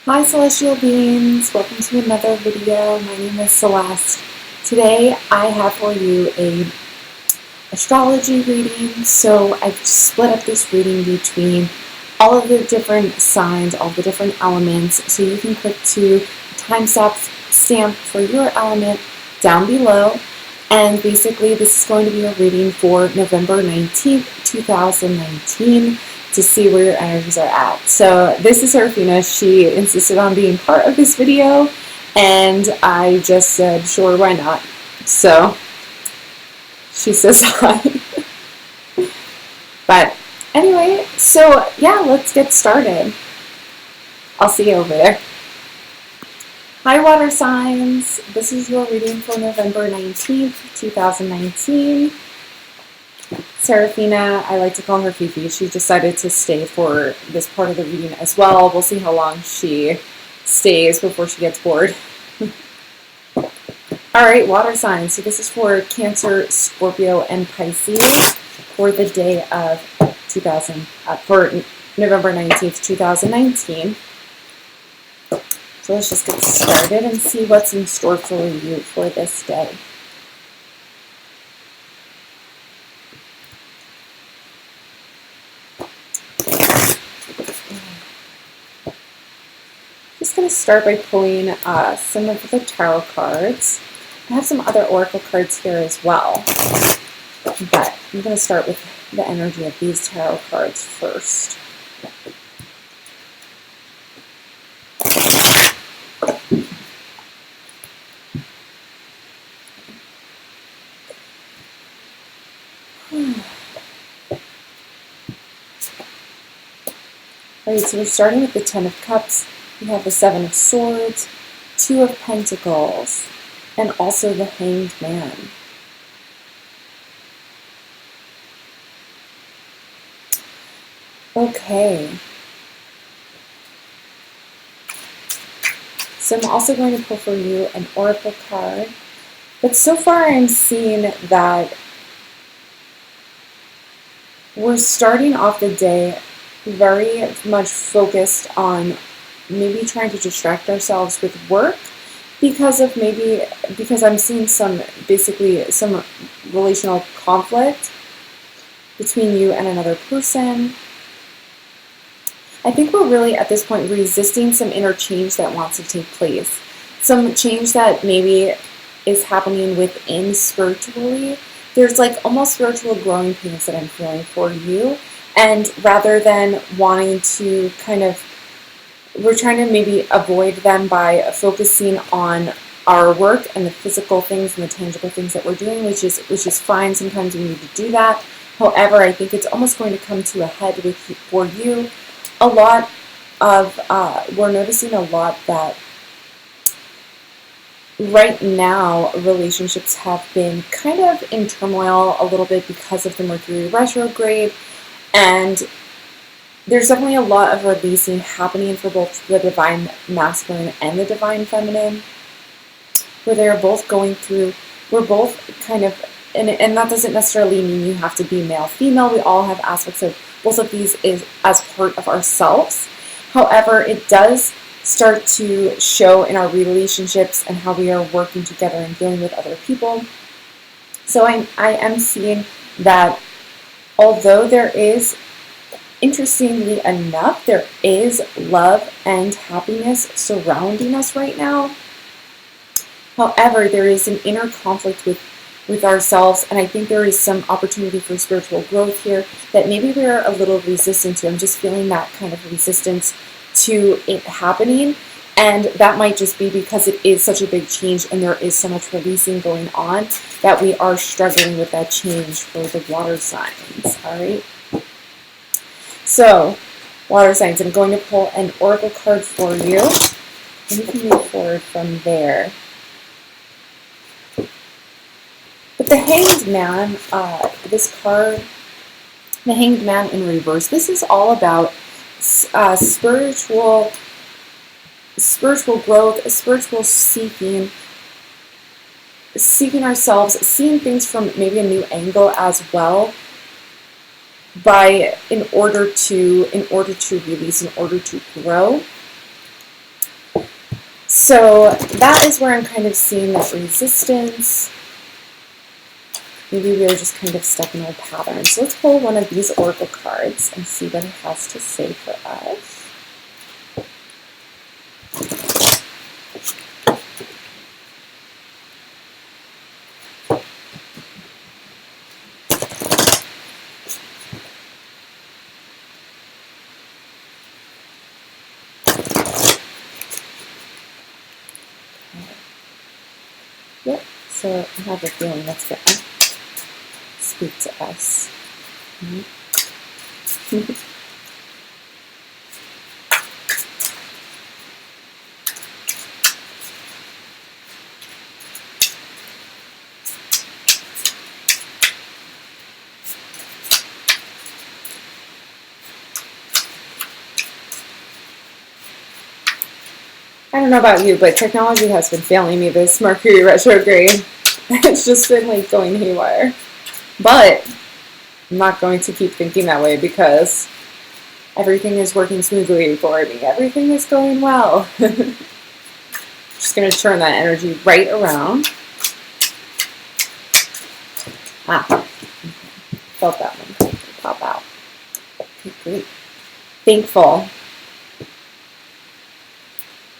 Hi Celestial Beings, welcome to another video. My name is Celeste. Today I have for you a astrology reading. So I've split up this reading between all of the different signs, all the different elements, so you can click to time stamp for your element down below. And basically this is going to be a reading for November 19th, 2019. To see where your energies are at. So this is Serafina. She insisted on being part of this video, and I just said, sure, why not? So she says hi. But anyway, so yeah, let's get started. I'll see you over there. Hi water signs. This is your reading for November 19th, 2019. Serafina, I like to call her Fifi. She decided to stay for this part of the reading as well. We'll see how long she stays before she gets bored. Alright, water signs. So this is for Cancer, Scorpio, and Pisces for the day of for November 19th, 2019. So let's just get started and see what's in store for you for this day. Just going to start by pulling some of the tarot cards. I have some other oracle cards here as well, but I'm going to start with the energy of these tarot cards first. Alright, so we're starting with the Ten of Cups. We have the Seven of Swords, Two of Pentacles, and also the Hanged Man. Okay. So I'm also going to pull for you an oracle card. But so far I'm seeing that we're starting off the day very much focused on maybe trying to distract ourselves with work because I'm seeing some relational conflict between you and another person. I think we're really at this point resisting some inner change that wants to take place. Some change that maybe is happening within spiritually. There's like almost spiritual growing pains that I'm feeling for you. And rather than wanting to we're trying to maybe avoid them by focusing on our work and the physical things and the tangible things that we're doing, which is fine. Sometimes we need to do that. However, I think it's almost going to come to a head for you. We're noticing a lot that right now relationships have been kind of in turmoil a little bit because of the Mercury retrograde. And there's definitely a lot of releasing happening for both the divine masculine and the divine feminine, where they're both going through, we're both and that doesn't necessarily mean you have to be male, female. We all have aspects of both of these as part of ourselves. However, it does start to show in our relationships and how we are working together and dealing with other people. So I am seeing that although there is, interestingly enough, there is love and happiness surrounding us right now. However, there is an inner conflict with ourselves, and I think there is some opportunity for spiritual growth here that maybe we're a little resistant to. I'm just feeling that kind of resistance to it happening, and that might just be because it is such a big change and there is so much releasing going on that we are struggling with that change for the water signs. All right. So, water signs, I'm going to pull an oracle card for you, and we can move forward from there. But the Hanged Man, this card, the Hanged Man in reverse, this is all about spiritual growth, spiritual seeking ourselves, seeing things from maybe a new angle as well. In order to release, in order to grow. So that is where I'm kind of seeing that resistance. Maybe we are just kind of stuck in old patterns. So let's pull one of these oracle cards and see what it has to say for us. Yep, so I have a feeling that's going to speak to us. I don't know about you, but technology has been failing me this Mercury retrograde. It's just been like going haywire. But I'm not going to keep thinking that way because everything is working smoothly for me. Everything is going well. Just going to turn that energy right around. Felt that one pop out. Okay, great. Thankful.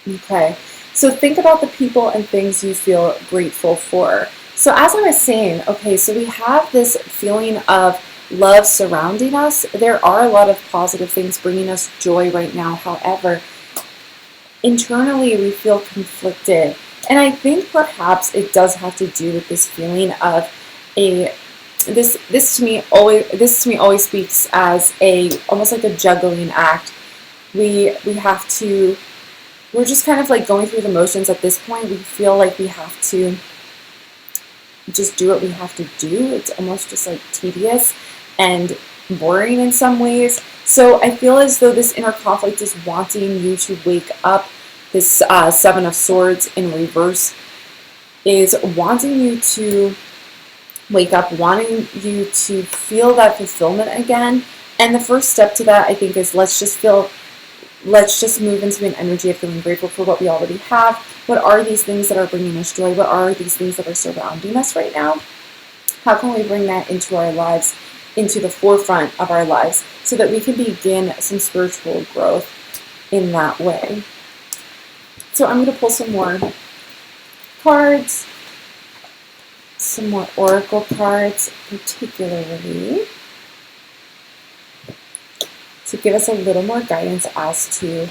Okay, so think about the people and things you feel grateful for. So as I was saying, okay, so we have this feeling of love surrounding us. There are a lot of positive things bringing us joy right now. However, internally we feel conflicted. And I think perhaps it does have to do with this feeling of this to me always speaks as almost like a juggling act. We're just kind of like going through the motions at this point. We feel like we have to just do what we have to do. It's almost just like tedious and boring in some ways. So I feel as though this inner conflict is wanting you to wake up. This Seven of Swords in reverse is wanting you to wake up, wanting you to feel that fulfillment again. And the first step to that, I think, is let's just move into an energy of feeling grateful for what we already have. What are these things that are bringing us joy? What are these things that are surrounding us right now? How can we bring that into our lives, into the forefront of our lives, so that we can begin some spiritual growth in that way? So I'm going to pull some more cards, some more oracle cards, particularly to give us a little more guidance as to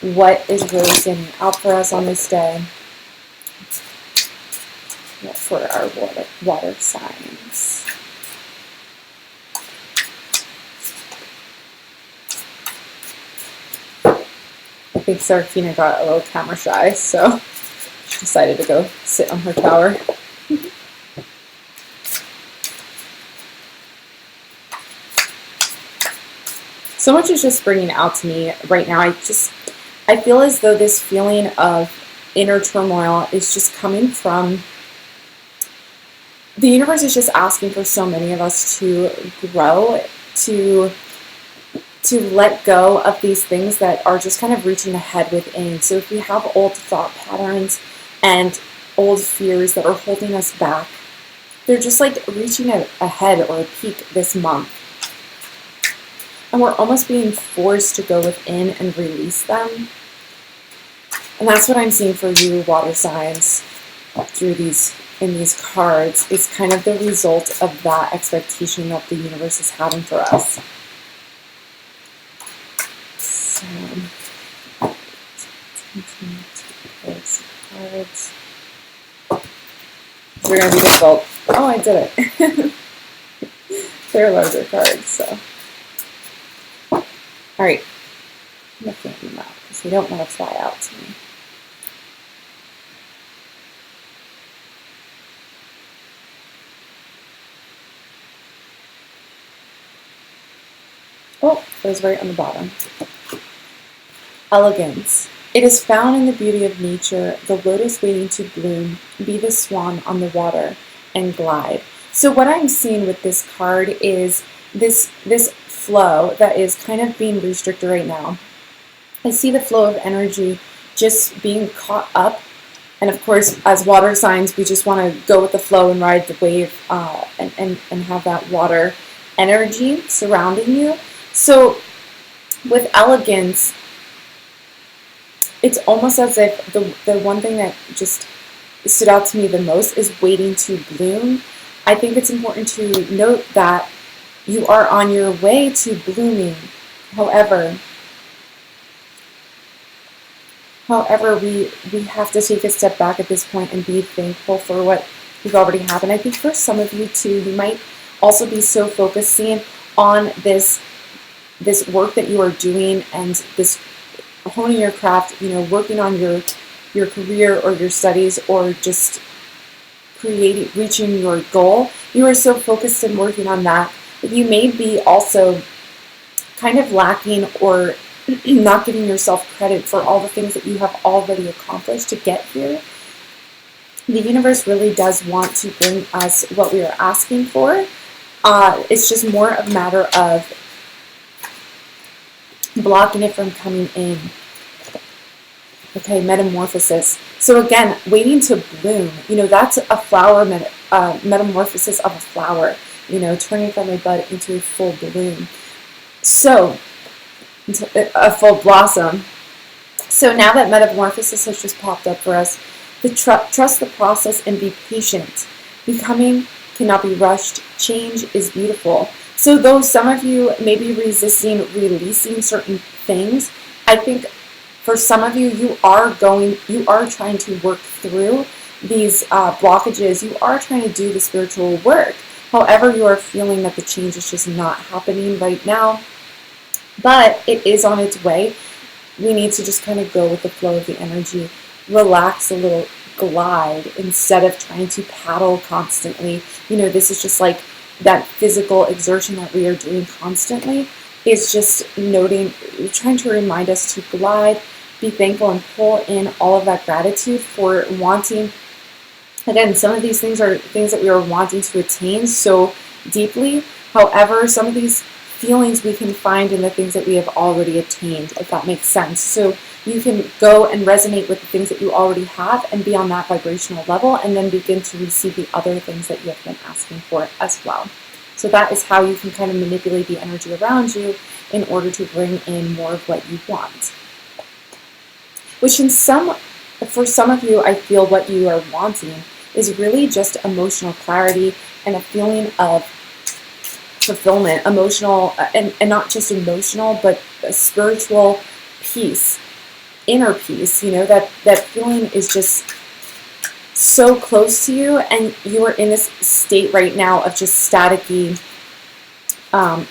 what is really standing out for us on this day for our water signs. I think Serafina got a little camera shy, so she decided to go sit on her tower. So much is just bringing out to me right now. I feel as though this feeling of inner turmoil is just coming from the universe is just asking for so many of us to grow, to let go of these things that are just kind of reaching ahead within. So if we have old thought patterns and old fears that are holding us back, they're just like reaching ahead or a peak this month. And we're almost being forced to go within and release them. And that's what I'm seeing for you, water signs, in these cards, is kind of the result of that expectation that the universe is having for us. So, let's continue to pull some cards. They're going to be difficult. Oh, I did it. They're larger cards, so. Alright, I'm going to fan them out because they don't want to fly out to me. Oh, it was right on the bottom. Elegance. It is found in the beauty of nature, the lotus waiting to bloom, be the swan on the water, and glide. So what I'm seeing with this card is this flow that is kind of being restricted right now. I see the flow of energy just being caught up. And of course, as water signs, we just want to go with the flow and ride the wave, and have that water energy surrounding you. So with elegance, it's almost as if the one thing that just stood out to me the most is waiting to bloom. I think it's important to note that you are on your way to blooming. However, we have to take a step back at this point and be thankful for what we've already had. And I think for some of you too, you might also be so focusing on this work that you are doing and this honing your craft, working on your career or your studies, or just reaching your goal. You are so focused in working on that you may be also kind of lacking or not giving yourself credit for all the things that you have already accomplished to get here. The universe really does want to bring us what we are asking for. It's just more a matter of blocking it from coming in. Okay, metamorphosis. So again, waiting to bloom. That's a flower metamorphosis of a flower. Turning from a bud into a full bloom. So, a full blossom. So now that metamorphosis has just popped up for us, trust the process and be patient. Becoming cannot be rushed. Change is beautiful. So though some of you may be resisting releasing certain things, I think for some of you, you are trying to work through these blockages. You are trying to do the spiritual work. However, you are feeling that the change is just not happening right now, but it is on its way. We need to just kind of go with the flow of the energy, relax a little, glide instead of trying to paddle constantly. This is just like that physical exertion that we are doing constantly. It's just trying to remind us to glide, be thankful, and pull in all of that gratitude for wanting. Again, some of these things are things that we are wanting to attain so deeply. However, some of these feelings we can find in the things that we have already attained, if that makes sense. So you can go and resonate with the things that you already have and be on that vibrational level, and then begin to receive the other things that you have been asking for as well. So that is how you can kind of manipulate the energy around you in order to bring in more of what you want. Which for some of you, I feel what you are wanting is really just emotional clarity and a feeling of fulfillment, emotional, and not just emotional, but a spiritual peace, inner peace. That feeling is just so close to you, and you are in this state right now of just staticky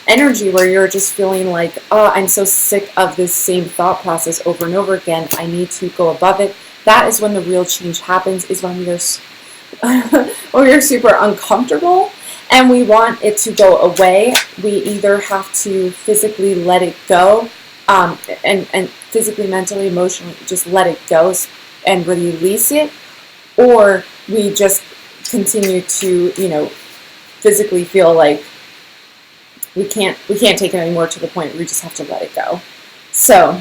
energy where you're just feeling like, oh, I'm so sick of this same thought process over and over again. I need to go above it. That is when the real change happens, is when we are super uncomfortable and we want it to go away. We either have to physically let it go, and physically, mentally, emotionally just let it go and release it, or we just continue to, physically feel like we can't take it anymore, to the point where we just have to let it go. So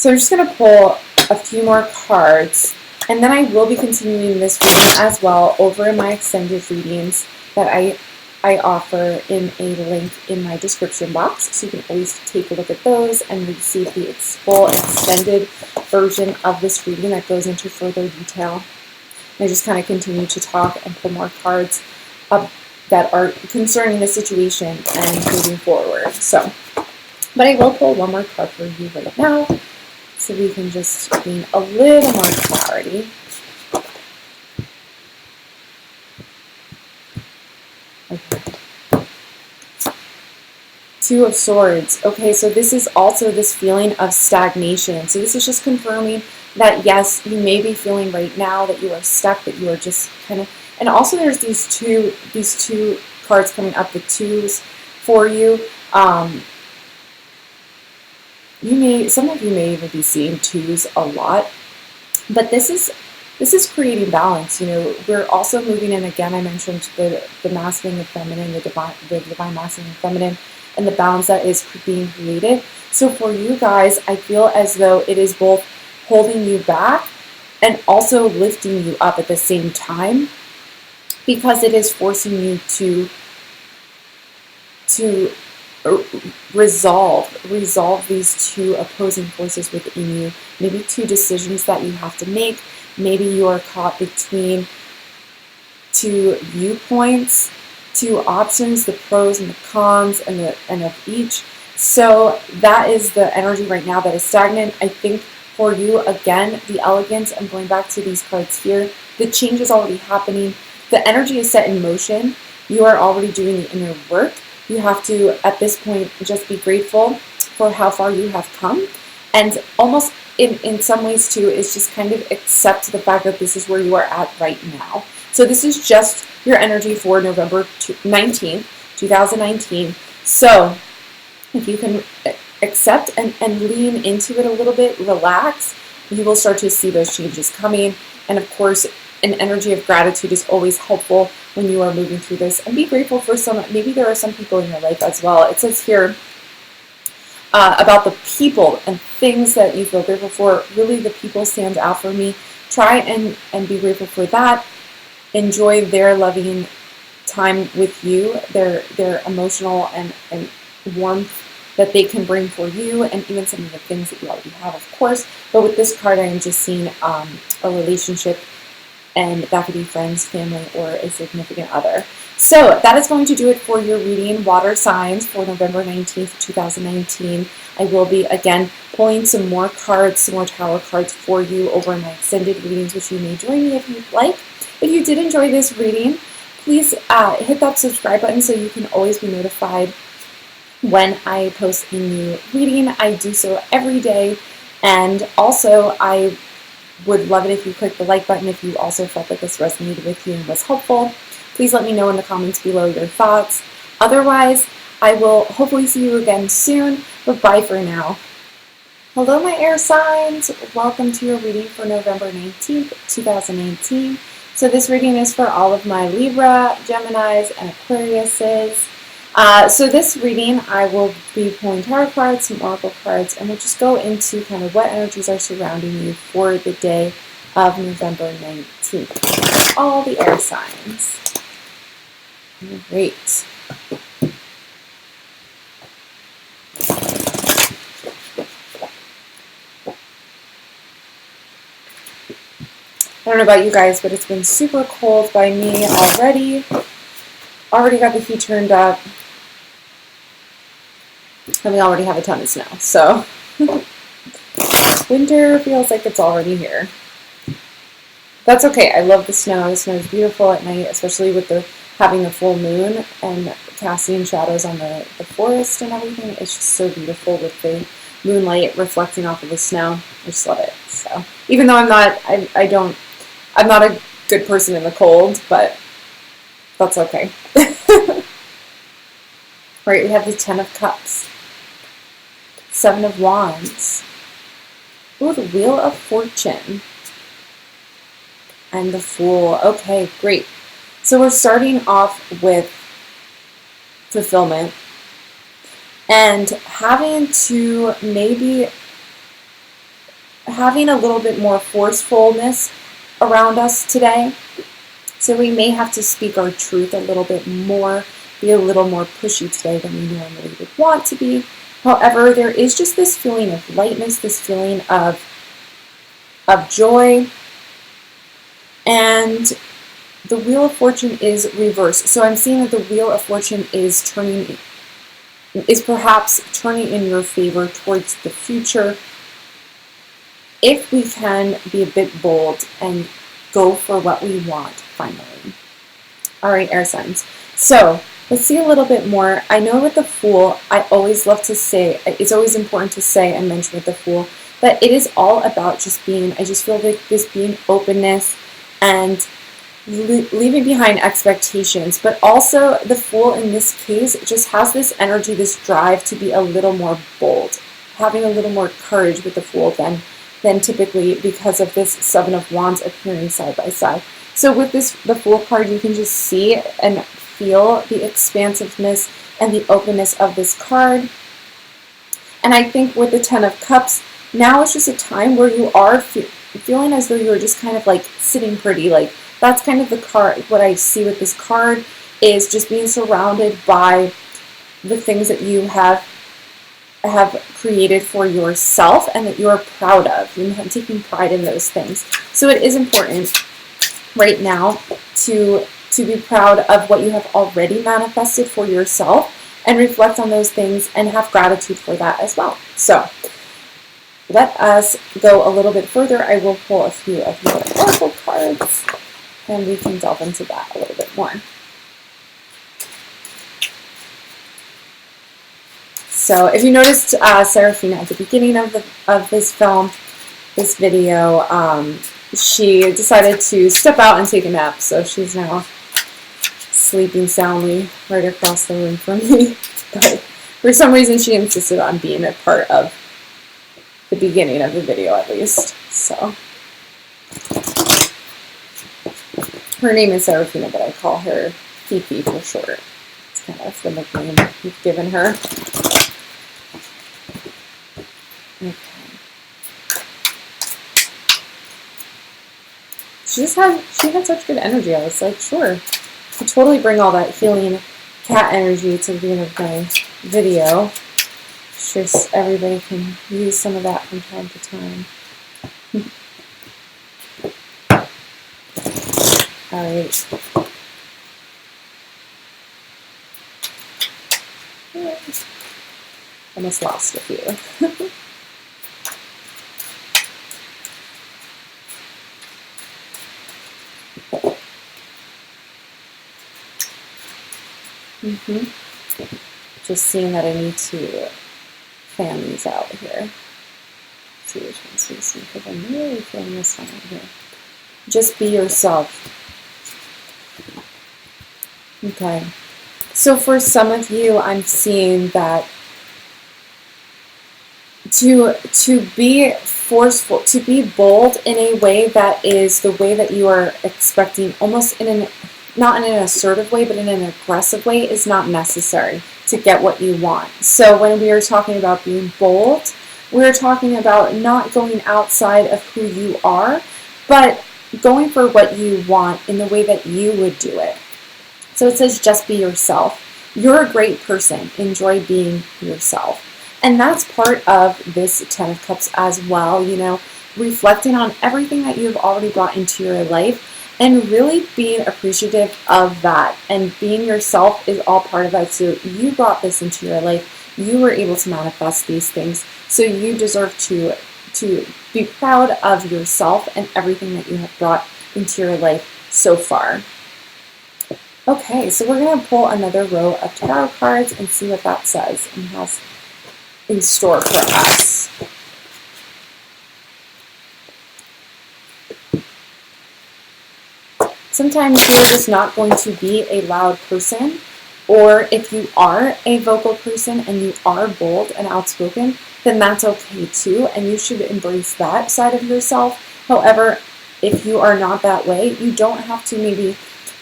I'm just going to pull a few more cards, and then I will be continuing this reading as well over in my extended readings that I offer in a link in my description box. So you can always take a look at those and receive the full extended version of this reading that goes into further detail. And I just kind of continue to talk and pull more cards that are concerning the situation and moving forward. But I will pull one more card for you right now, so we can just gain a little more clarity. Okay. Two of Swords. Okay, so this is also this feeling of stagnation. So this is just confirming that, yes, you may be feeling right now that you are stuck, that you are just kind of, and also there's these two cards coming up, the twos for you. Some of you may even be seeing twos a lot, but this is creating balance. We're also moving in, again, I mentioned the masculine and feminine, the divine masculine and feminine, and the balance that is being created. So for you guys, I feel as though it is both holding you back and also lifting you up at the same time, because it is forcing you to resolve these two opposing forces within you. Maybe two decisions that you have to make. Maybe you are caught between two viewpoints, two options, the pros and the cons, and of each. So that is the energy right now that is stagnant. I think for you, again, the elegance, I'm going back to these cards here, the change is already happening. The energy is set in motion. You are already doing the inner work. You have to, at this point, just be grateful for how far you have come. And almost in some ways, too, is just kind of accept the fact that this is where you are at right now. So this is just your energy for November 19th, 2019. So if you can accept and lean into it a little bit, relax, you will start to see those changes coming. And of course, an energy of gratitude is always helpful when you are moving through this. And be grateful for maybe there are some people in your life as well. It says here about the people and things that you feel grateful for. Really, the people stand out for me. Try and be grateful for that. Enjoy their loving time with you, their emotional and warmth that they can bring for you, and even some of the things that you already have, of course. But with this card, I am just seeing a relationship, and that could be friends, family, or a significant other. So that is going to do it for your reading, water signs, for November 19th, 2019. I will be, again, pulling some more cards, some more tarot cards for you over in my extended readings, which you may join me if you'd like. If you did enjoy this reading, please hit that subscribe button so you can always be notified when I post a new reading. I do so every day. And also, I would love it if you click the like button if you also felt that this resonated with you and was helpful. Please let me know in the comments below your thoughts. Otherwise, I will hopefully see you again soon, but bye for now. Hello, my air signs. Welcome to your reading for November 19th, 2019. So this reading is for all of my Libra, Geminis, and Aquariuses. So this reading, I will be pulling tarot cards, some oracle cards, and we'll just go into kind of what energies are surrounding you for the day of November 19th. All the air signs. Great. I don't know about you guys, but it's been super cold by me already. Already got the heat turned up. And we already have a ton of snow. So winter feels like it's already here. That's okay. I love the snow. The snow is beautiful at night, especially with having the full moon and casting shadows on the forest and everything. It's just so beautiful with the moonlight reflecting off of the snow. I just love it. So even though I'm not a good person in the cold, but that's okay. Right, we have the 10 of Cups, 7 of Wands, ooh, the Wheel of Fortune, and the Fool. Okay, great. So we're starting off with fulfillment and having a little bit more forcefulness around us today. So we may have to speak our truth a little bit more, be a little more pushy today than we normally would want to be. However, there is just this feeling of lightness, this feeling of joy, and the Wheel of Fortune is reversed. So I'm seeing that the Wheel of Fortune is perhaps turning in your favor towards the future if we can be a bit bold and go for what we want finally. All right, air signs. So let's see a little bit more. I know with the Fool, I always love to say, it's always important to say and mention with the Fool, that it is all about just being, I just feel like this being openness and leaving behind expectations. But also the Fool in this case just has this energy, this drive to be a little more bold, having a little more courage with the Fool than typically, because of this 7 of Wands appearing side by side. So with the Fool card, you can just see and feel the expansiveness, and the openness of this card. And I think with the Ten of Cups, now it's just a time where you are feeling as though you're just kind of like sitting pretty. Like that's kind of the card. What I see with this card is just being surrounded by the things that you have created for yourself and that you're proud of. You're taking pride in those things. So it is important right now to be proud of what you have already manifested for yourself and reflect on those things and have gratitude for that as well. So let us go a little bit further. I will pull a few of your oracle cards and we can delve into that a little bit more. So if you noticed Serafina at the beginning of this video, she decided to step out and take a nap. So she's now sleeping soundly right across the room from me. But for some reason she insisted on being a part of the beginning of the video at least. So her name is Serafina, but I call her Fifi for short. It's kind of the nickname we've given her. Okay. She had such good energy. I was like, sure, I totally bring all that healing cat energy to the beginning of my video. Just everybody can use some of that from time to time. All right. Almost lost a few. Just seeing that I need to fan these out here. See which ones we see, because I'm really feeling this one right here. Just be yourself. Okay. So for some of you, I'm seeing that to be forceful, to be bold in a way that is the way that you are expecting, almost in an, not in an assertive way, but in an aggressive way, is not necessary to get what you want. So when we are talking about being bold, we're talking about not going outside of who you are, but going for what you want in the way that you would do it. So it says just be yourself. You're a great person. Enjoy being yourself. And that's part of this Ten of Cups as well, you know, reflecting on everything that you've already brought into your life and really being appreciative of that. And being yourself is all part of that. So you brought this into your life. You were able to manifest these things. So you deserve to be proud of yourself and everything that you have brought into your life so far. Okay, so we're going to pull another row of tarot cards and see what that says and has in store for us. Sometimes you're just not going to be a loud person, or if you are a vocal person and you are bold and outspoken, then that's okay too, and you should embrace that side of yourself. However, if you are not that way, you don't have to maybe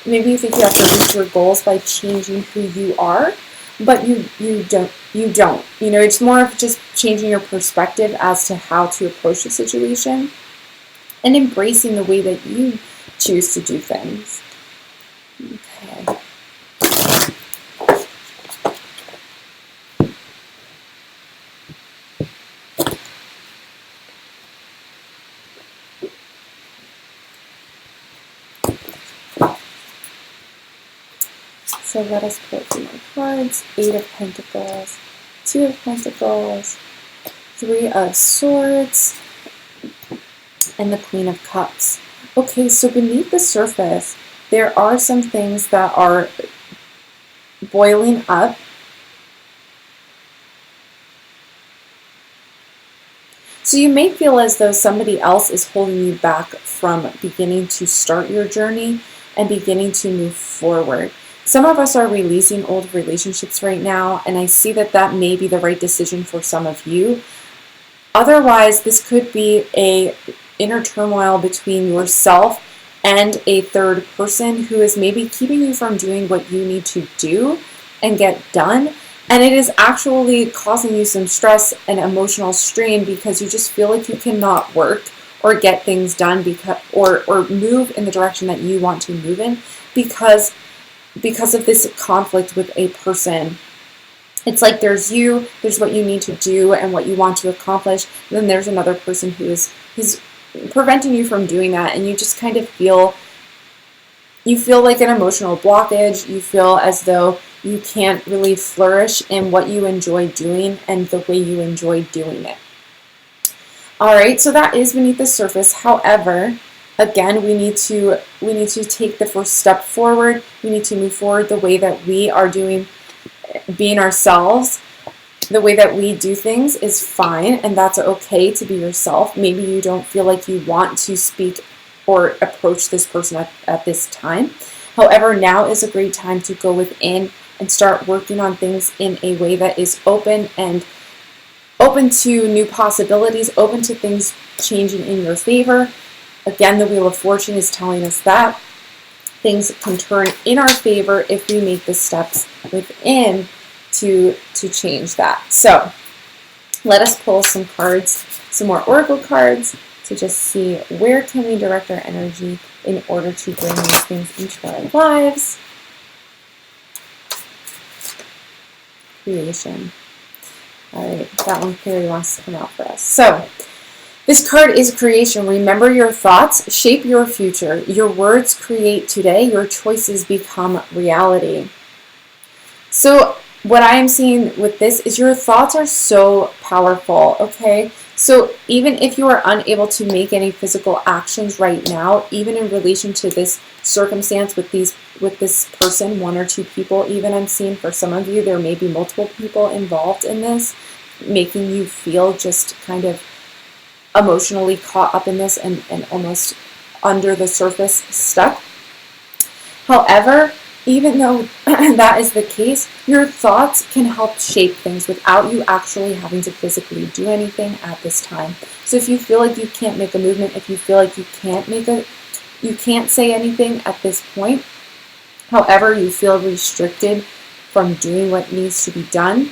you think you have to reach your goals by changing who you are, but you don't. You know, it's more of just changing your perspective as to how to approach the situation and embracing the way that you choose to do things. Okay. So let us pull some more cards. 8 of Pentacles, 2 of Pentacles, 3 of Swords, and the Queen of Cups. Okay, so beneath the surface, there are some things that are boiling up. So you may feel as though somebody else is holding you back from beginning to start your journey and beginning to move forward. Some of us are releasing old relationships right now, and I see that that may be the right decision for some of you. Otherwise, this could be a inner turmoil between yourself and a third person who is maybe keeping you from doing what you need to do and get done. And it is actually causing you some stress and emotional strain because you just feel like you cannot work or get things done or move in the direction that you want to move in because of this conflict with a person. It's like there's what you need to do and what you want to accomplish, and then there's another person who's preventing you from doing that, and you just kind of feel like an emotional blockage. You feel as though you can't really flourish in what you enjoy doing and the way you enjoy doing it. All right, so that is beneath the surface. However, again, we need to take the first step forward. We need to move forward the way that we are doing, being ourselves. The way that we do things is fine, and that's okay to be yourself. Maybe you don't feel like you want to speak or approach this person at this time. However, now is a great time to go within and start working on things in a way that is open to new possibilities, open to things changing in your favor. Again, the Wheel of Fortune is telling us that things can turn in our favor if we make the steps within to change that. So let us pull some cards, some more oracle cards, to just see where can we direct our energy in order to bring these things into our lives. Creation. All right, that one clearly wants to come out for us. So this card is creation. Remember your thoughts, shape your future. Your words create today. Your choices become reality. So what I am seeing with this is your thoughts are so powerful, okay? So even if you are unable to make any physical actions right now, even in relation to this circumstance with this person, one or two people, even I'm seeing for some of you, there may be multiple people involved in this, making you feel just kind of emotionally caught up in this and almost under the surface stuck. However, even though that is the case, your thoughts can help shape things without you actually having to physically do anything at this time. So if you feel like you can't make a movement, if you feel like you can't say anything at this point, however you feel restricted from doing what needs to be done,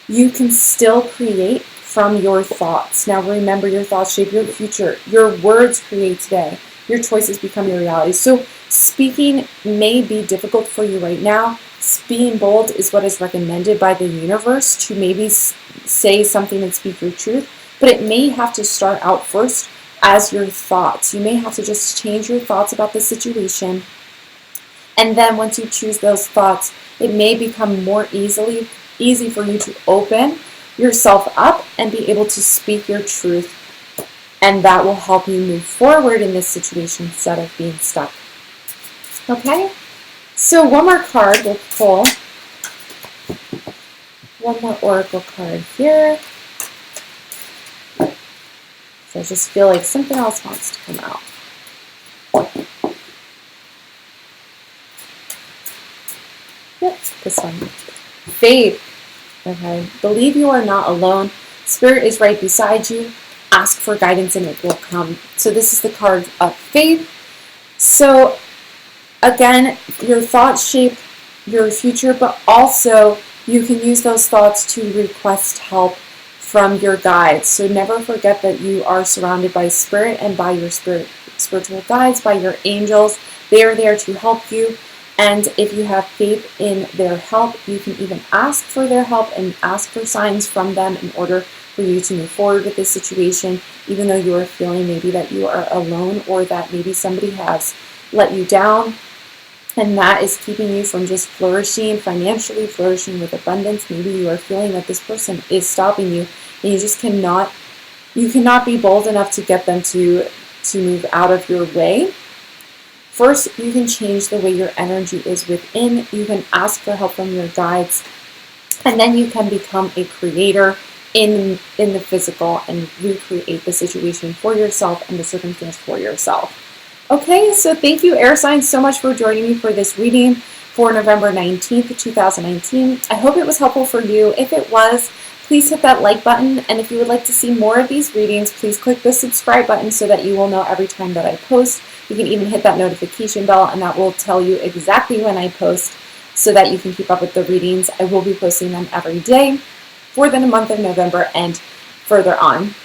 you can still create from your thoughts. Now remember, your thoughts shape your future. Your words create today. Your choices become your reality. So speaking may be difficult for you right now. Being bold is what is recommended by the universe, to maybe say something and speak your truth, but it may have to start out first as your thoughts. You may have to just change your thoughts about the situation, and then once you choose those thoughts, it may become more easy for you to open yourself up and be able to speak your truth, and that will help you move forward in this situation instead of being stuck. Okay, so one more card, we'll pull one more oracle card here. So I just feel like something else wants to come out. Yep, this one. Faith. Okay, believe you are not alone. Spirit is right beside you. Ask for guidance and it will come. So this is the card of faith. So again, your thoughts shape your future, but also you can use those thoughts to request help from your guides. So never forget that you are surrounded by spirit and by your spiritual guides, by your angels. They are there to help you. And if you have faith in their help, you can even ask for their help and ask for signs from them in order for you to move forward with this situation, even though you are feeling maybe that you are alone or that maybe somebody has let you down. And that is keeping you from just flourishing financially, flourishing with abundance. Maybe you are feeling that this person is stopping you and you just cannot be bold enough to get them to move out of your way. First, you can change the way your energy is within. You can ask for help from your guides, and then you can become a creator in the physical and recreate the situation for yourself and the circumstance for yourself. Okay, so thank you, air signs, so much for joining me for this reading for November 19th, 2019. I hope it was helpful for you. If it was, please hit that like button. And if you would like to see more of these readings, please click the subscribe button so that you will know every time that I post. You can even hit that notification bell and that will tell you exactly when I post. so that you can keep up with the readings. I will be posting them every day for the month of November and further on.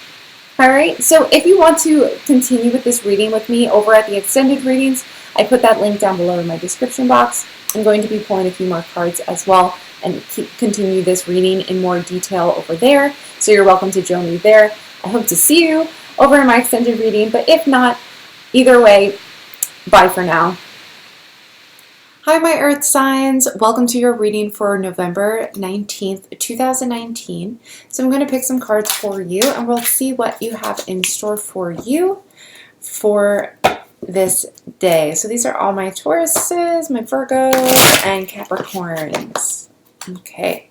Alright, so if you want to continue with this reading with me over at the extended readings, I put that link down below in my description box. I'm going to be pulling a few more cards as well and continue this reading in more detail over there. So you're welcome to join me there. I hope to see you over in my extended reading, but if not, either way, bye for now. Hi, my earth signs. Welcome to your reading for November 19th, 2019. So I'm going to pick some cards for you and we'll see what you have in store for you for this day. So these are all my Tauruses, my Virgos, and Capricorns. Okay.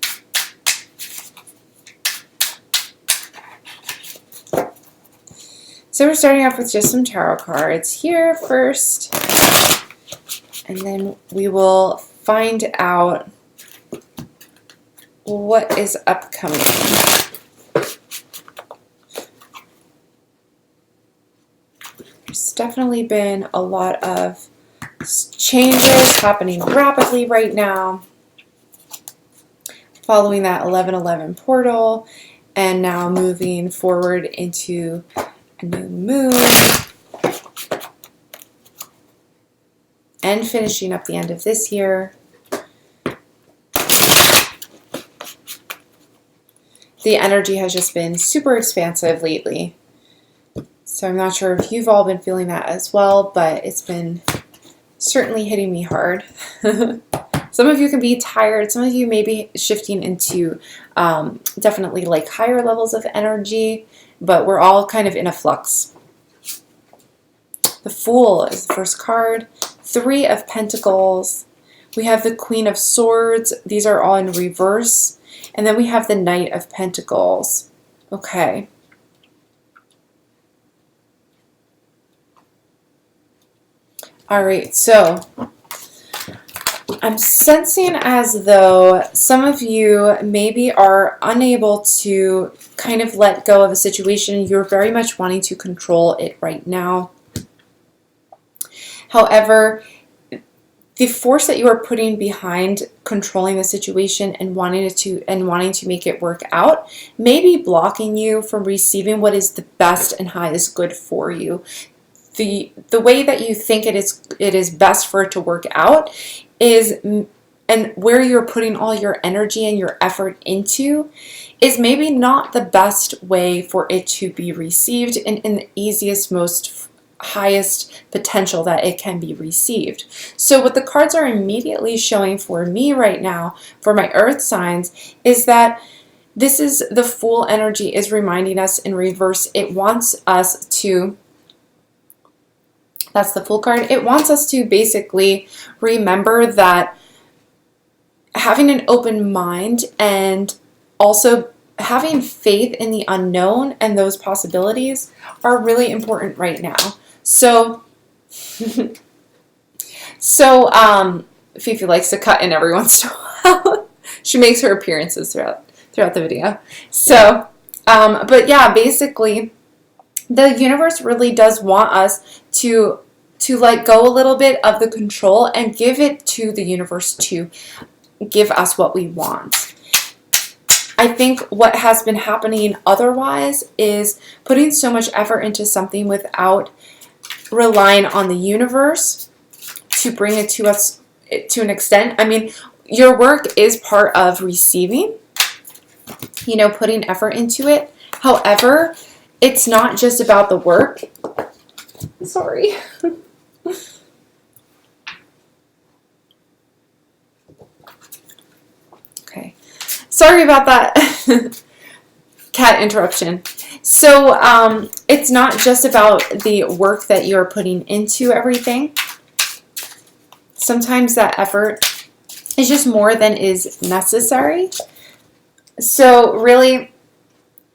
So we're starting off with just some tarot cards here first. And then we will find out what is upcoming. There's definitely been a lot of changes happening rapidly right now, following that 11/11 portal, and now moving forward into a new moon. And finishing up the end of this year. The energy has just been super expansive lately. So I'm not sure if you've all been feeling that as well, but it's been certainly hitting me hard. Some of you can be tired. Some of you may be shifting into definitely like higher levels of energy, but we're all kind of in a flux. The Fool is the first card. 3 of Pentacles. We have the Queen of Swords. These are all in reverse. And then we have the Knight of Pentacles. Okay. All right, so I'm sensing as though some of you maybe are unable to kind of let go of a situation. You're very much wanting to control it right now. However, the force that you are putting behind controlling the situation and wanting to make it work out may be blocking you from receiving what is the best and highest good for you. The way that you think it is best for it to work out is, and where you're putting all your energy and your effort into, is maybe not the best way for it to be received and in the easiest, most highest potential that it can be received. So what the cards are immediately showing for me right now, for my earth signs, is that this is the Fool energy is reminding us in reverse. It wants us to, that's the Fool card, it wants us to basically remember that having an open mind and also having faith in the unknown and those possibilities are really important right now. So, Fifi likes to cut in every once in a while. She makes her appearances throughout the video. So, but yeah, basically, the universe really does want us to let go a little bit of the control and give it to the universe to give us what we want. I think what has been happening otherwise is putting so much effort into something without relying on the universe to bring it to us to an extent. I mean, your work is part of receiving, you know, putting effort into it. However, it's not just about the work. Sorry. Okay. Sorry about that. Cat interruption. So it's not just about the work that you're putting into everything. Sometimes that effort is just more than is necessary. So really,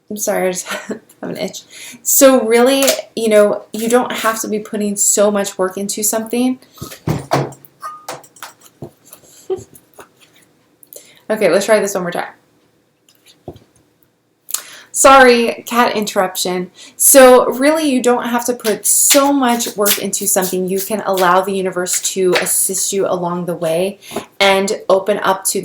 I'm sorry, I just have an itch. So really, you know, you don't have to be putting so much work into something. Okay, let's try this one more time. Sorry, cat interruption. So really, you don't have to put so much work into something. You can allow the universe to assist you along the way and open up to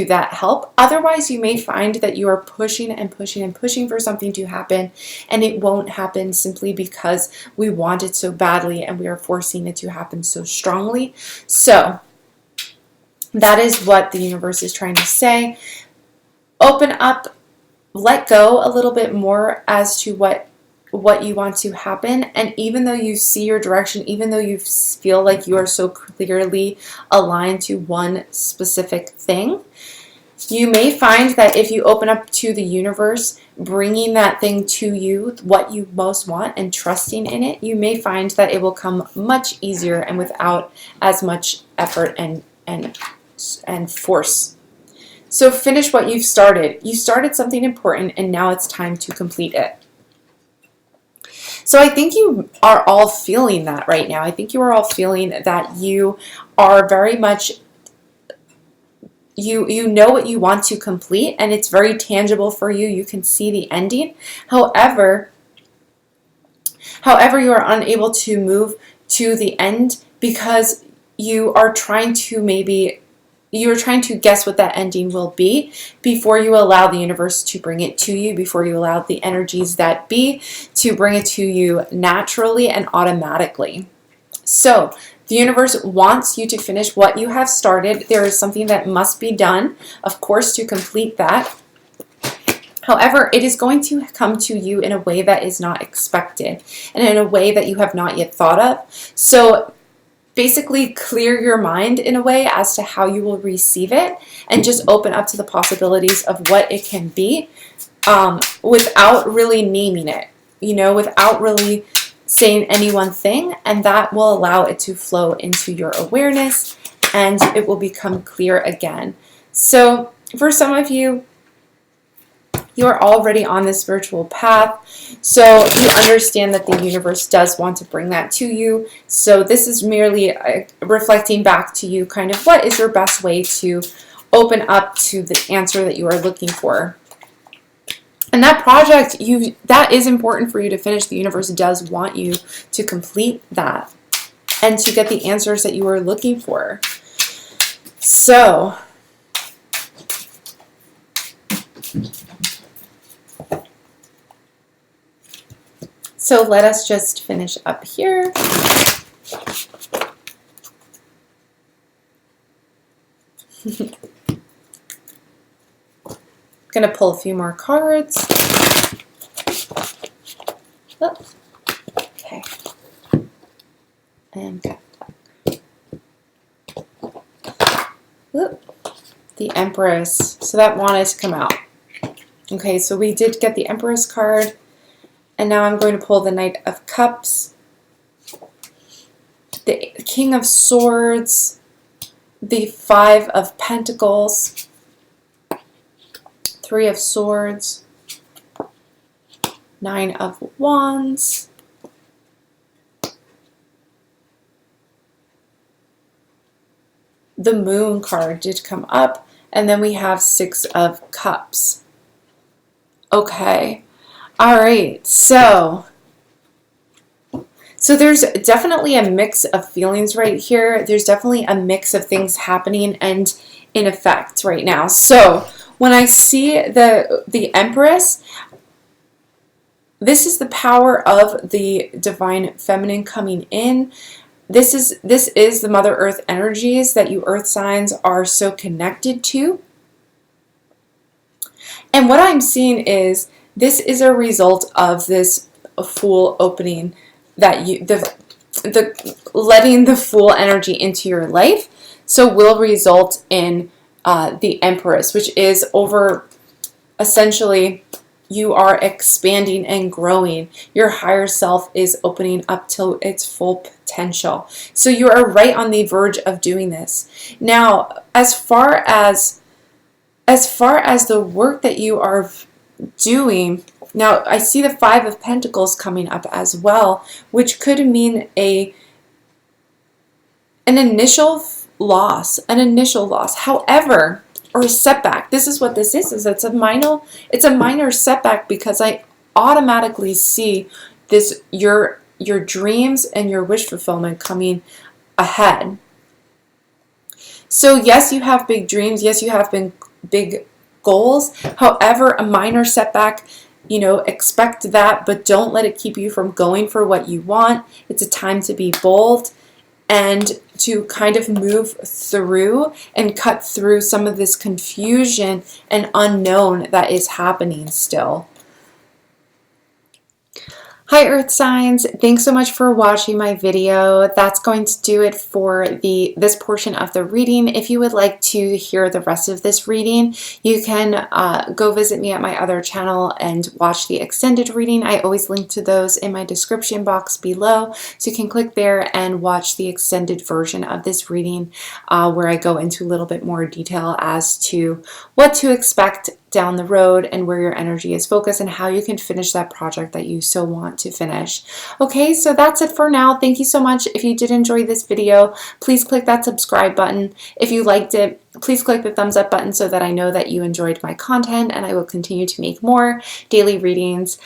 that help. Otherwise, you may find that you are pushing and pushing and pushing for something to happen, and it won't happen simply because we want it so badly and we are forcing it to happen so strongly. So that is what the universe is trying to say. Open up, let go a little bit more as to what you want to happen. And even though you see your direction, even though you feel like you are so clearly aligned to one specific thing, you may find that if you open up to the universe, bringing that thing to you, what you most want, and trusting in it, you may find that it will come much easier and without as much effort and force. So finish what you've started. You started something important, and now it's time to complete it. So I think you are all feeling that right now. I think you are all feeling that you are very much, you know what you want to complete, and it's very tangible for you. You can see the ending. However, you are unable to move to the end because you are trying to guess what that ending will be before you allow the universe to bring it to you, before you allow the energies that be to bring it to you naturally and automatically. So the universe wants you to finish what you have started. There is something that must be done, of course, to complete that. However, it is going to come to you in a way that is not expected and in a way that you have not yet thought of. So basically clear your mind in a way as to how you will receive it and just open up to the possibilities of what it can be without really naming it, without really saying any one thing, and that will allow it to flow into your awareness and it will become clear again. So for some of you, you are already on this spiritual path, so you understand that the universe does want to bring that to you. So this is merely reflecting back to you kind of what is your best way to open up to the answer that you are looking for. And that project, that is important for you to finish. The universe does want you to complete that and to get the answers that you are looking for. So let us just finish up here. Gonna pull a few more cards. Oh, okay. And got that. Whoop. The Empress. So that wanted to come out. Okay, so we did get the Empress card. And now I'm going to pull the Knight of Cups, the King of Swords, the Five of Pentacles, Three of Swords, Nine of Wands, the Moon card did come up, and then we have Six of Cups. Okay. All right, so there's definitely a mix of feelings right here. There's definitely a mix of things happening and in effect right now. So when I see the Empress, this is the power of the divine feminine coming in. This is the Mother Earth energies that you earth signs are so connected to. And what I'm seeing is this is a result of this Fool opening, that the letting the Fool energy into your life. So will result in the Empress, which is over, essentially, you are expanding and growing. Your higher self is opening up to its full potential. So you are right on the verge of doing this. Now, as far as the work that you are doing, now I see the Five of Pentacles coming up as well, which could mean an initial loss. However, or a setback. This is what this is it's a minor setback, because I automatically see this, your dreams and your wish fulfillment coming ahead. So yes, you have big dreams. Yes, you have big goals. However, a minor setback, you know, expect that, but don't let it keep you from going for what you want. It's a time to be bold and to kind of move through and cut through some of this confusion and unknown that is happening still. Hi Earth signs, thanks so much for watching my video. That's going to do it for this portion of the reading. If you would like to hear the rest of this reading, you can go visit me at my other channel and watch the extended reading. I always link to those in my description box below, so you can click there and watch the extended version of this reading where I go into a little bit more detail as to what to expect down the road and where your energy is focused and how you can finish that project that you so want to finish. Okay, so that's it for now. Thank you so much. If you did enjoy this video, please click that subscribe button. If you liked it, please click the thumbs up button so that I know that you enjoyed my content, and I will continue to make more daily readings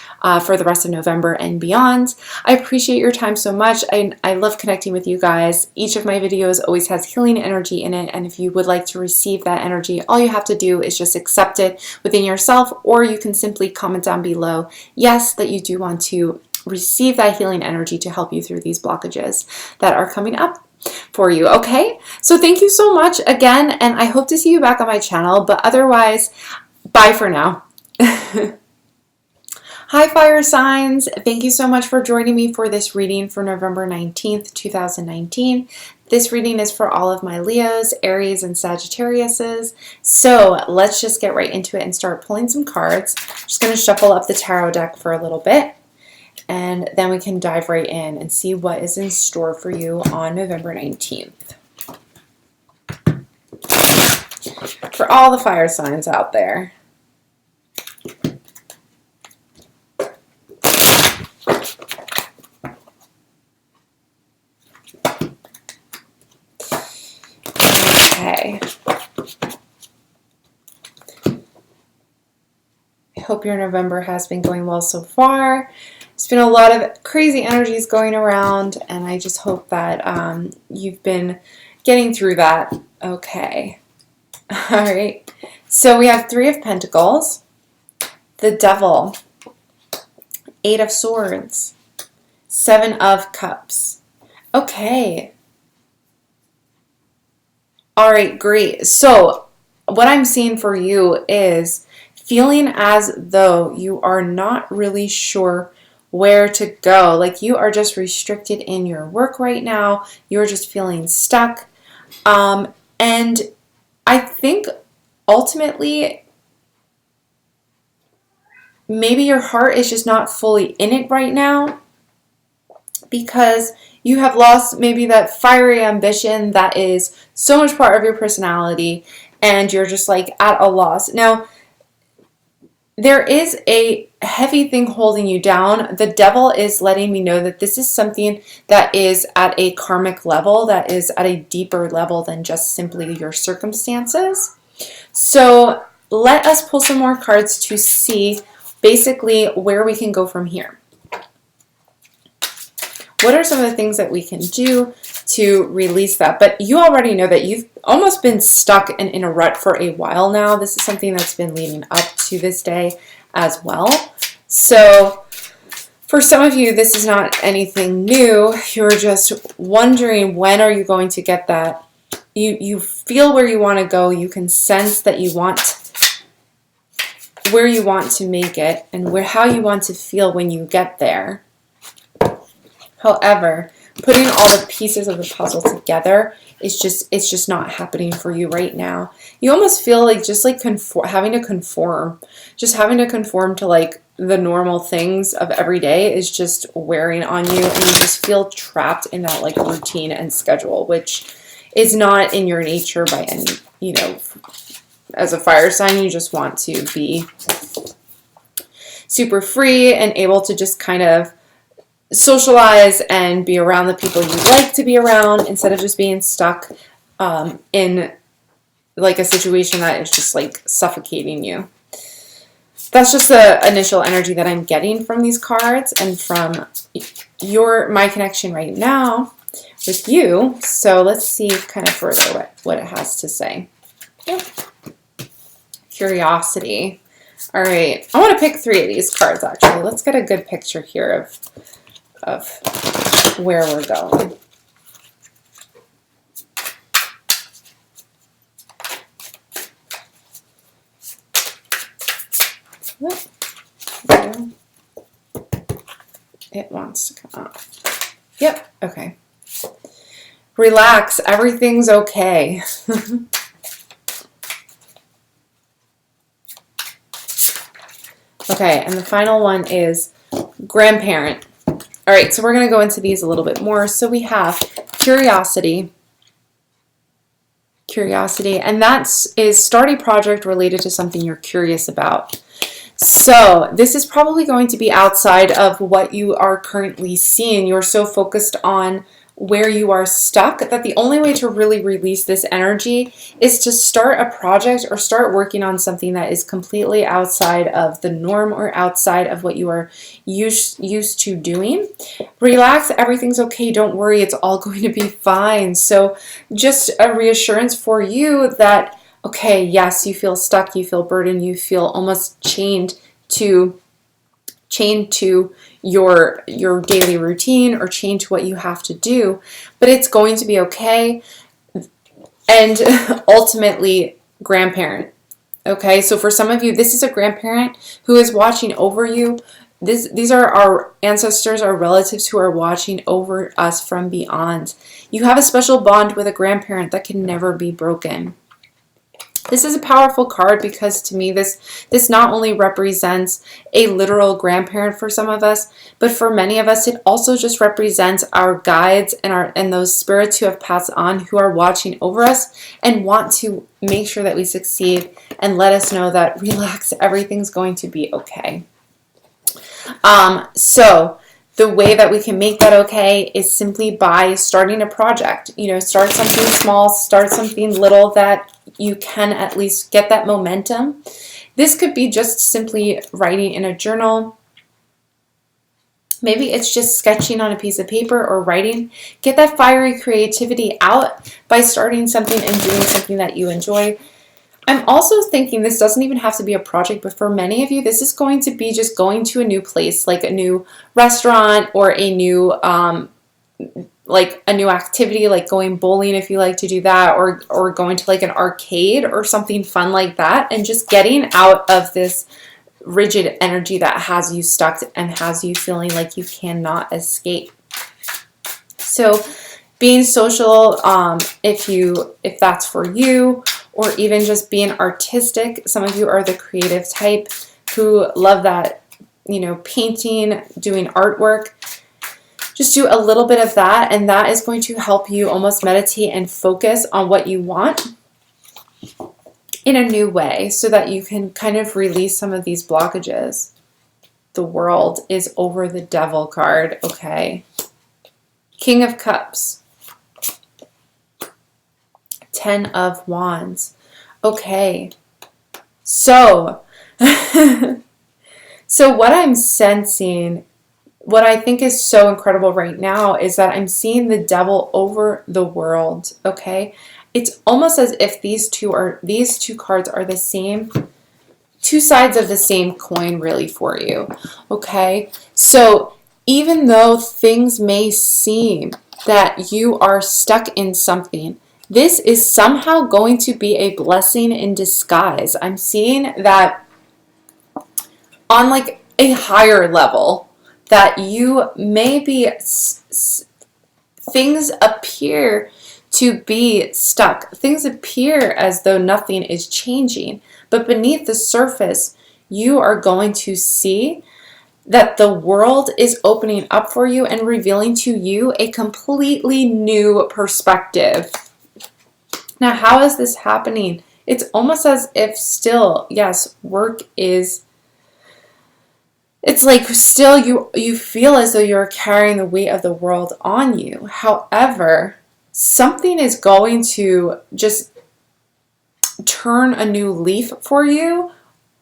for the rest of November and beyond. I appreciate your time so much. I love connecting with you guys. Each of my videos always has healing energy in it, and if you would like to receive that energy, all you have to do is just accept it within yourself, or you can simply comment down below, yes, that you do want to receive that healing energy to help you through these blockages that are coming up for you. Okay, so thank you so much again, and I hope to see you back on my channel, but otherwise, bye for now. Hi fire signs, thank you so much for joining me for this reading for November 19th, 2019. This reading is for all of my Leos, Aries, and Sagittariuses. So let's just get right into it and start pulling some cards. I'm just going to shuffle up the tarot deck for a little bit, and then we can dive right in and see what is in store for you on November 19th. For all the fire signs out there. Okay. I hope your November has been going well so far. There's been a lot of crazy energies going around, and I just hope that you've been getting through that okay. All right. So we have 3 of Pentacles, the Devil, 8 of Swords, 7 of Cups. Okay. All right, great. So what I'm seeing for you is feeling as though you are not really sure where to go. Like you are just restricted in your work right now. You're just feeling stuck. And I think ultimately, maybe your heart is just not fully in it right now, because you have lost maybe that fiery ambition that is so much part of your personality, and you're just like at a loss. Now, there is a heavy thing holding you down. The Devil is letting me know that this is something that is at a karmic level, that is at a deeper level than just simply your circumstances. So let us pull some more cards to see basically where we can go from here. What are some of the things that we can do to release that? But you already know that you've almost been stuck and in a rut for a while now. This is something that's been leading up to this day as well. So for some of you, this is not anything new. You're just wondering, when are you going to get that? You feel where you want to go. You can sense that you want where you want to make it, and how you want to feel when you get there. However, putting all the pieces of the puzzle together is it's just not happening for you right now. You almost feel like just like having to conform to like the normal things of every day is just wearing on you, and you just feel trapped in that like routine and schedule, which is not in your nature by any, you know, as a fire sign. You just want to be super free and able to just kind of socialize and be around the people you like to be around, instead of just being stuck in like a situation that is just like suffocating you. That's just the initial energy that I'm getting from these cards and from my connection right now with you. So let's see kind of further what it has to say. Yep. Curiosity. All right, I want to pick 3 of these cards actually. Let's get a good picture here of where we're going. It wants to come out. Yep, okay. Relax, everything's okay. Okay, and the final one is grandparent. All right, so we're going to go into these a little bit more. So we have curiosity. Curiosity, and that is start a project related to something you're curious about. So this is probably going to be outside of what you are currently seeing. You're so focused on where you are stuck that the only way to really release this energy is to start a project or start working on something that is completely outside of the norm or outside of what you are used to doing. Relax, everything's okay, don't worry, it's all going to be fine. So just a reassurance for you that, okay, yes, you feel stuck, you feel burdened, you feel almost chained to your daily routine or chained to what you have to do, but it's going to be okay. And ultimately, grandparent. Okay, so for some of you, this is a grandparent who is watching over you. These are our ancestors, our relatives who are watching over us from beyond. You have a special bond with a grandparent that can never be broken. This is a powerful card because to me this not only represents a literal grandparent for some of us, but for many of us it also just represents our guides and those spirits who have passed on, who are watching over us and want to make sure that we succeed and let us know that relax, everything's going to be okay. So the way that we can make that okay is simply by starting a project. You know, start something small, start something little that you can at least get that momentum. This could be just simply writing in a journal. Maybe it's just sketching on a piece of paper or writing. Get that fiery creativity out by starting something and doing something that you enjoy. I'm also thinking this doesn't even have to be a project, but for many of you, this is going to be just going to a new place, like a new restaurant or a new activity, like going bowling if you like to do that, or going to like an arcade or something fun like that, and just getting out of this rigid energy that has you stuck and has you feeling like you cannot escape. So being social, if that's for you, or even just being artistic. Some of you are the creative type who love that, you know, painting, doing artwork. Just do a little bit of that, and that is going to help you almost meditate and focus on what you want in a new way so that you can kind of release some of these blockages. The world is over the devil card, okay? King of Cups. 10 of Wands. Okay. So, what I'm sensing, what I think is so incredible right now is that I'm seeing the devil over the world, okay? It's almost as if these two cards are the same, two sides of the same coin really for you, okay? So even though things may seem that you are stuck in something, this is somehow going to be a blessing in disguise. I'm seeing that on like a higher level, that you may be, things appear to be stuck. Things appear as though nothing is changing. But beneath the surface, you are going to see that the world is opening up for you and revealing to you a completely new perspective. Now, how is this happening? It's almost as if still, yes, work is, it's like still you feel as though you're carrying the weight of the world on you. However, something is going to just turn a new leaf for you.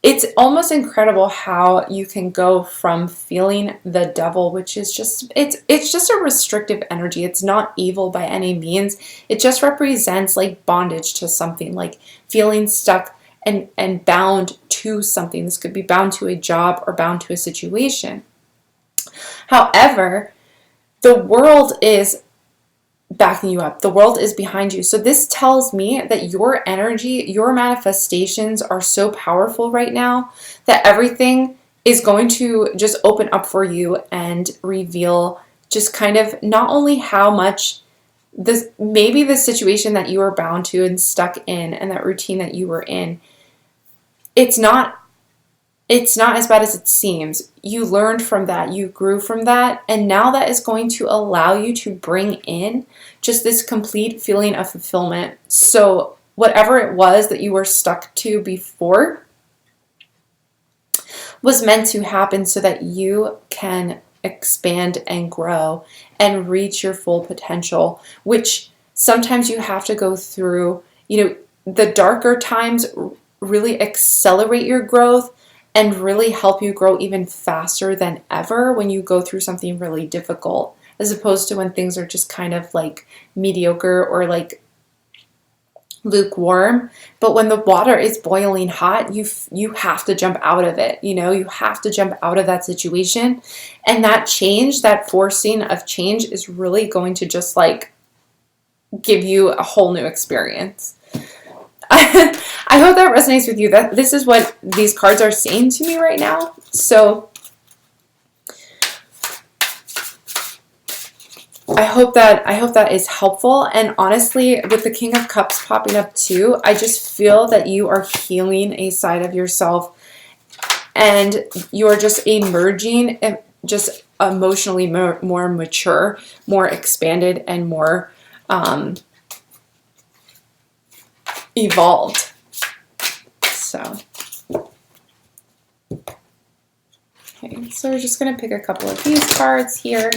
It's almost incredible how you can go from feeling the devil, which is just, it's just a restrictive energy. It's not evil by any means. It just represents like bondage to something, like feeling stuck and bound to something. This could be bound to a job or bound to a situation. However, the world is backing you up. The world is behind you. So this tells me that your energy, your manifestations are so powerful right now that everything is going to just open up for you and reveal just kind of not only how much this, maybe the situation that you were bound to and stuck in and that routine that you were in, it's not as bad as it seems. You learned from that, you grew from that, and now that is going to allow you to bring in just this complete feeling of fulfillment. So whatever it was that you were stuck to before was meant to happen so that you can expand and grow and reach your full potential, which sometimes you have to go through, the darker times really accelerate your growth and really help you grow even faster than ever when you go through something really difficult, as opposed to when things are just kind of like mediocre or like lukewarm. But when the water is boiling hot, you have to jump out of it. You have to jump out of that situation. And that change, that forcing of change is really going to just like give you a whole new experience. I hope that resonates with you. That this is what these cards are saying to me right now. So I hope that is helpful. And honestly, with the King of Cups popping up too, I just feel that you are healing a side of yourself and you're just emerging, just emotionally more mature, more expanded, and more evolved. So, okay, so we're just going to pick a couple of these cards here,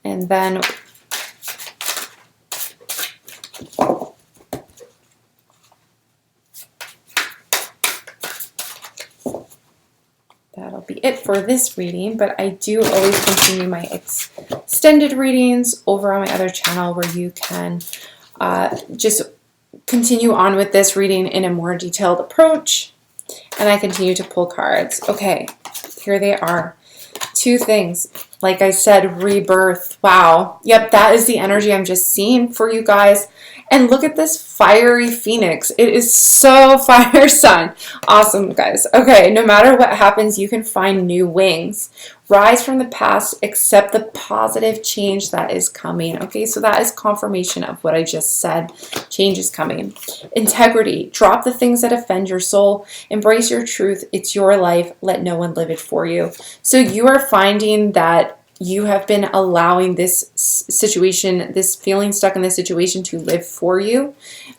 and then that'll be it for this reading. But I do always continue my extended readings over on my other channel where you can just continue on with this reading in a more detailed approach, and I continue to pull cards. Okay, here they are. Two things. Like I said, rebirth. Wow. Yep, that is the energy I'm just seeing for you guys. And look at this fiery phoenix. It is so fire sign. Awesome, guys. Okay, no matter what happens, you can find new wings. Rise from the past, accept the positive change that is coming. Okay, so that is confirmation of what I just said. Change is coming. Integrity. Drop the things that offend your soul. Embrace your truth. It's your life. Let no one live it for you. So you are finding that you have been allowing this situation, this feeling stuck in this situation, to live for you.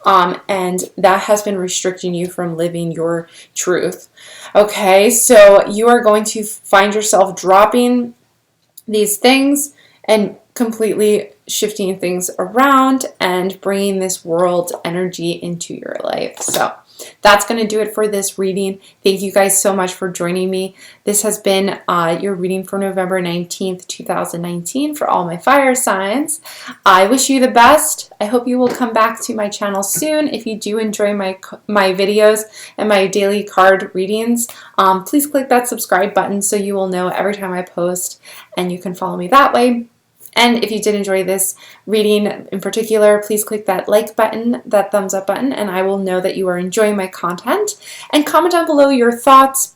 And that has been restricting you from living your truth. Okay, so you are going to find yourself dropping these things and completely shifting things around and bringing this world energy into your life. So that's going to do it for this reading. Thank you guys so much for joining me. This has been your reading for November 19th, 2019 for all my fire signs. I wish you the best. I hope you will come back to my channel soon. If you do enjoy my videos and my daily card readings, please click that subscribe button so you will know every time I post, and you can follow me that way. And if you did enjoy this reading in particular, please click that like button, that thumbs up button, and I will know that you are enjoying my content. And comment down below your thoughts.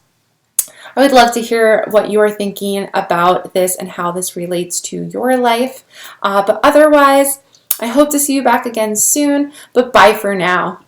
I would love to hear what you are thinking about this and how this relates to your life. But otherwise, I hope to see you back again soon. But bye for now.